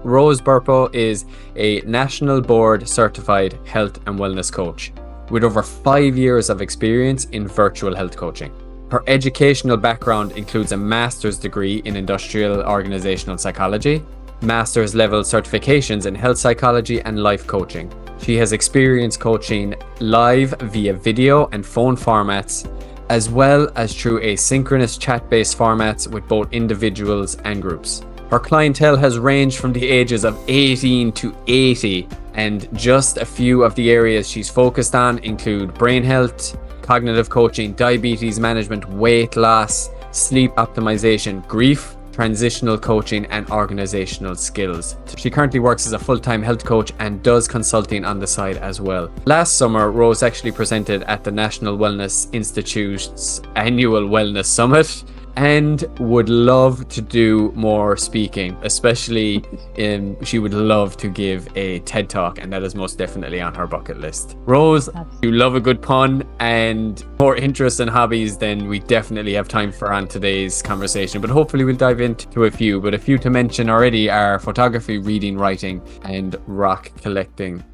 Rose Burpo is a national board certified health and wellness coach with over 5 years of experience in virtual health coaching. Her educational background includes a master's degree in industrial organizational psychology, master's level certifications in health psychology and life coaching. She has experience coaching live via video and phone formats, as well as through asynchronous chat-based formats with both individuals and groups. Her clientele has ranged from the ages of 18 to 80, and just a few of the areas she's focused on include brain health, cognitive coaching, diabetes management, weight loss, sleep optimization, grief, transitional coaching, and organizational skills. She currently works as a full-time health coach and does consulting on the side as well. Last summer, Rose actually presented at the National Wellness Institute's annual Wellness Summit and would love to do more speaking, especially she would love to give a TED Talk, and that is most definitely on her bucket list. Rose, you love a good pun and more interests and hobbies than we definitely have time for on today's conversation, but hopefully we'll dive into a few. But a few to mention already are photography, reading, writing, and rock collecting.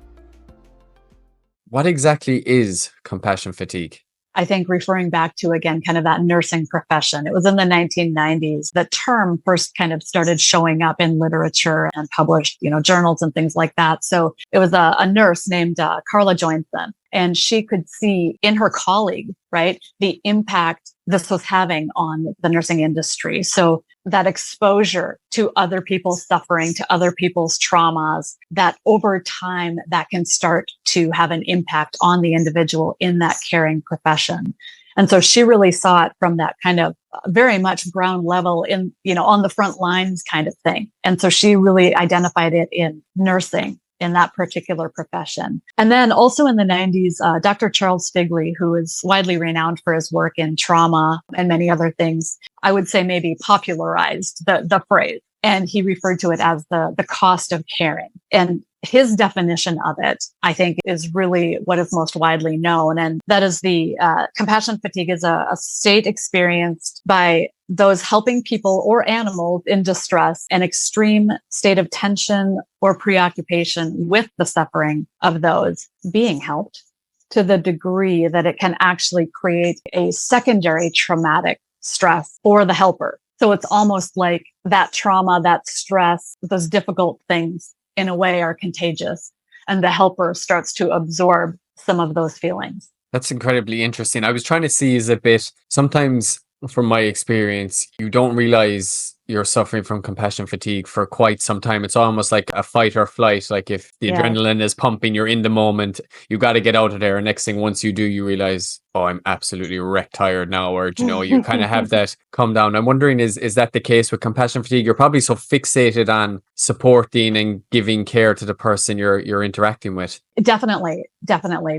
What exactly is compassion fatigue? I think referring back to, again, kind of that nursing profession. It was in the 1990s. The term first kind of started showing up in literature and published, journals and things like that. So it was a nurse named Carla Joinson, and she could see in her colleague, right, the impact this was having on the nursing industry. So that exposure to other people's suffering, to other people's traumas, that over time that can start to have an impact on the individual in that caring profession. And so she really saw it from that kind of very much ground level in, on the front lines kind of thing. And so she really identified it in nursing, in that particular profession. And then also in the 90s, Dr. Charles Figley, who is widely renowned for his work in trauma and many other things, I would say maybe popularized the phrase. And he referred to it as the cost of caring. And his definition of it, I think, is really what is most widely known. And that is the compassion fatigue is a state experienced by those helping people or animals in distress, an extreme state of tension or preoccupation with the suffering of those being helped, to the degree that it can actually create a secondary traumatic stress for the helper. So it's almost like that trauma, that stress, those difficult things in a way are contagious, and the helper starts to absorb some of those feelings. That's incredibly interesting. I was trying to see is a bit, sometimes from my experience, you don't realize you're suffering from compassion fatigue for quite some time. It's almost like a fight or flight. Like if the adrenaline is pumping, you're in the moment, you got to get out of there. And next thing, once you do, you realize, oh, I'm absolutely wrecked tired now. Or, you kind of have that come down. I'm wondering, is that the case with compassion fatigue? You're probably so fixated on supporting and giving care to the person you're interacting with. Definitely.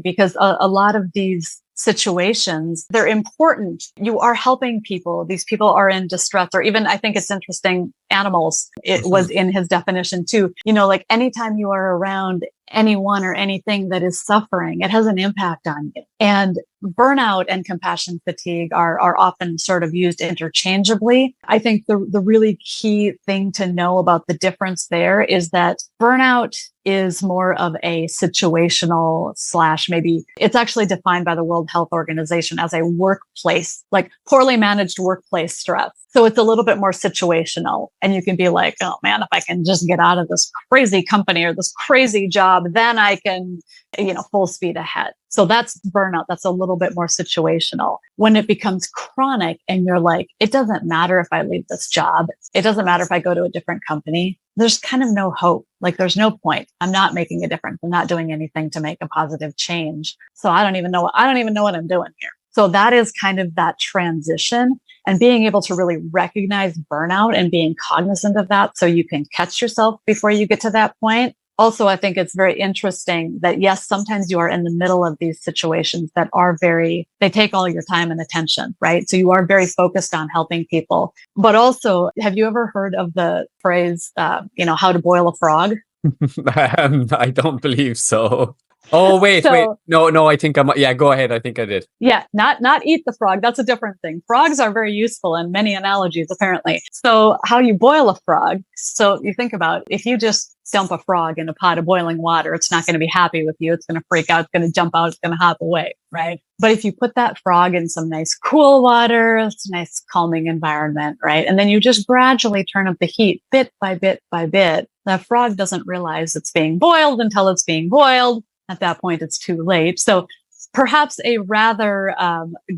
Because a lot of these situations, they're important. You are helping people. These people are in distress, or even, I think it's interesting, animals. It was in his definition too. Like anytime you are around anyone or anything that is suffering, it has an impact on you. And burnout and compassion fatigue are often sort of used interchangeably. I think the really key thing to know about the difference there is that burnout is more of a situational / maybe it's actually defined by the World Health Organization as a workplace, like poorly managed workplace stress. So it's a little bit more situational, and you can be like, oh man, if I can just get out of this crazy company or this crazy job, then I can, full speed ahead. So that's burnout. That's a little bit more situational. When it becomes chronic and you're like, it doesn't matter if I leave this job. It doesn't matter if I go to a different company. There's kind of no hope. Like there's no point. I'm not making a difference. I'm not doing anything to make a positive change. So I don't even know what I'm doing here. So that is kind of that transition, and being able to really recognize burnout and being cognizant of that so you can catch yourself before you get to that point. Also, I think it's very interesting that, yes, sometimes you are in the middle of these situations that are they take all your time and attention, right? So you are very focused on helping people. But also, have you ever heard of the phrase, how to boil a frog? I don't believe so. Oh, wait. So No, I think yeah, go ahead. I think I did. yeah, not eat the frog. That's a different thing. Frogs are very useful in many analogies, apparently. So how you boil a frog. So you think about if you just dump a frog in a pot of boiling water, it's not going to be happy with you. It's going to freak out. It's going to jump out. It's going to hop away, right? But if you put that frog in some nice cool water, it's a nice calming environment, right? And then you just gradually turn up the heat bit by bit by bit. That frog doesn't realize it's being boiled until it's being boiled. At that point, it's too late. So perhaps a rather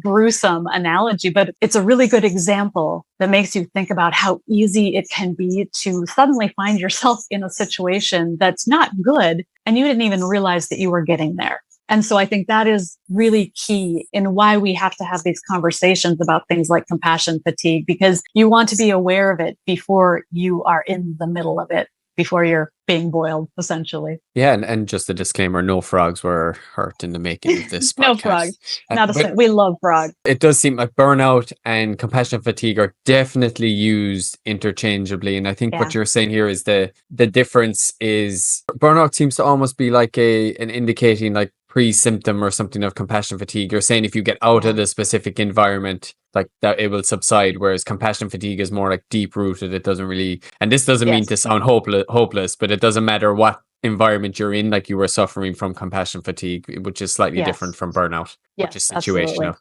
gruesome analogy, but it's a really good example that makes you think about how easy it can be to suddenly find yourself in a situation that's not good, and you didn't even realize that you were getting there. And so I think that is really key in why we have to have these conversations about things like compassion fatigue, because you want to be aware of it before you are in the middle of it, before you're being boiled, essentially. Yeah, and just a disclaimer, no frogs were hurt in the making of this No podcast. frogs. But We love frogs. it does seem like burnout and compassion fatigue are definitely used interchangeably. And I think what you're saying here is the difference is burnout seems to almost be like an indicating like pre-symptom or something of compassion fatigue. You're saying if you get out of the specific environment, like that it will subside, whereas compassion fatigue is more like deep rooted. It doesn't really, and this doesn't mean to sound hopeless, but it doesn't matter what environment you're in, like you were suffering from compassion fatigue, which is slightly different from burnout, which is situational. Absolutely.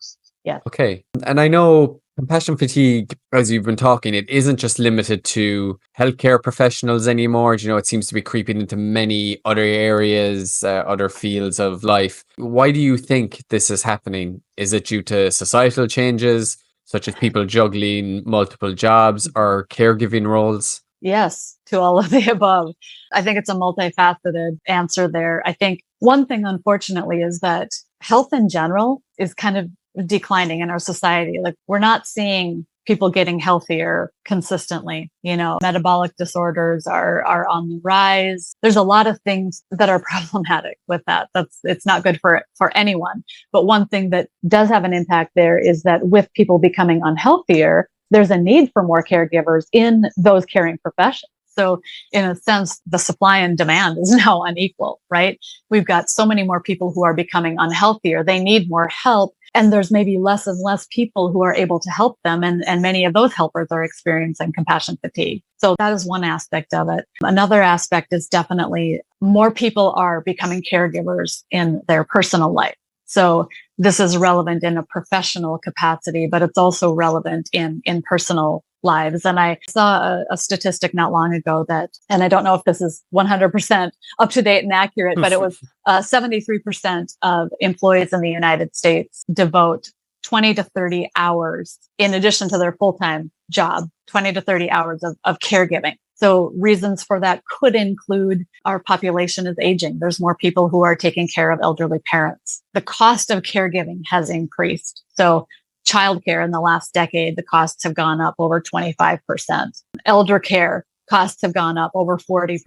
Yeah. Okay. And I know compassion fatigue, as you've been talking, it isn't just limited to healthcare professionals anymore. You know, it seems to be creeping into many other areas, other fields of life. Why do you think this is happening? Is it due to societal changes, such as people juggling multiple jobs or caregiving roles? Yes, to all of the above. I think it's a multifaceted answer there. I think one thing, unfortunately, is that health in general is kind of declining in our society. Like we're not seeing people getting healthier consistently. You know, metabolic disorders are on the rise. There's a lot of things that are problematic with that. It's not good for anyone. But one thing that does have an impact there is that with people becoming unhealthier, there's a need for more caregivers in those caring professions. So in a sense, the supply and demand is now unequal, right? We've got so many more people who are becoming unhealthier. They need more help. And there's maybe less and less people who are able to help them. And many of those helpers are experiencing compassion fatigue. So that is one aspect of it. Another aspect is definitely more people are becoming caregivers in their personal life. So this is relevant in a professional capacity, but it's also relevant in personal lives. And I saw a statistic not long ago that, and I don't know if this is 100% up to date and accurate, but it was 73% of employees in the United States devote 20 to 30 hours in addition to their full-time job, 20 to 30 hours of caregiving. So reasons for that could include our population is aging. There's more people who are taking care of elderly parents. The cost of caregiving has increased. So childcare in the last decade, the costs have gone up over 25%. Elder care costs have gone up over 40%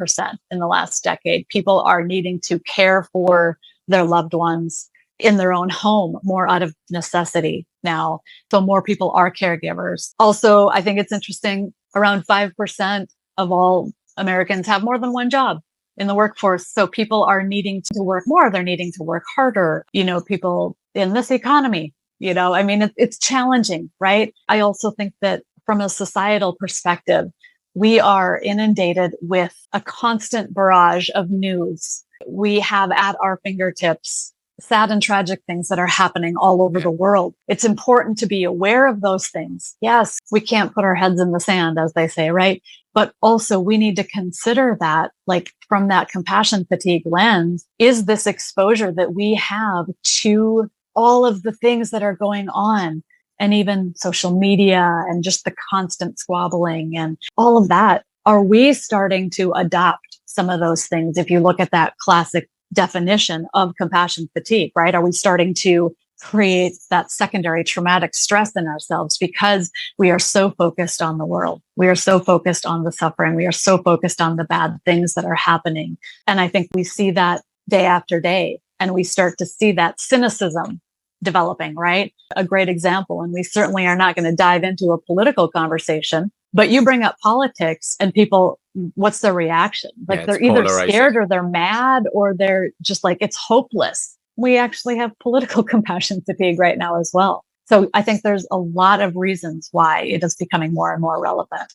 in the last decade. People are needing to care for their loved ones in their own home more out of necessity now. So more people are caregivers. Also, I think it's interesting, around 5% of all Americans have more than one job in the workforce. So people are needing to work more. They're needing to work harder. You know, people in this economy, you know, I mean, it's challenging, right? I also think that from a societal perspective, we are inundated with a constant barrage of news. We have at our fingertips sad and tragic things that are happening all over the world. It's important to be aware of those things. Yes, we can't put our heads in the sand, as they say, right? But also we need to consider that, like from that compassion fatigue lens, is this exposure that we have to all of the things that are going on, and even social media and just the constant squabbling and all of that, are we starting to adopt some of those things? If you look at that classic definition of compassion fatigue, right? Are we starting to create that secondary traumatic stress in ourselves because we are so focused on the world? We are so focused on the suffering. We are so focused on the bad things that are happening. And I think we see that day after day, and we start to see that cynicism developing, right? A great example, and we certainly are not going to dive into a political conversation, But you bring up politics and people, what's their reaction? Like Yeah, it's they're either polarizing. scared or they're mad or they're just like, it's hopeless. We actually have political compassion fatigue right now as well. So I think there's a lot of reasons why it is becoming more and more relevant.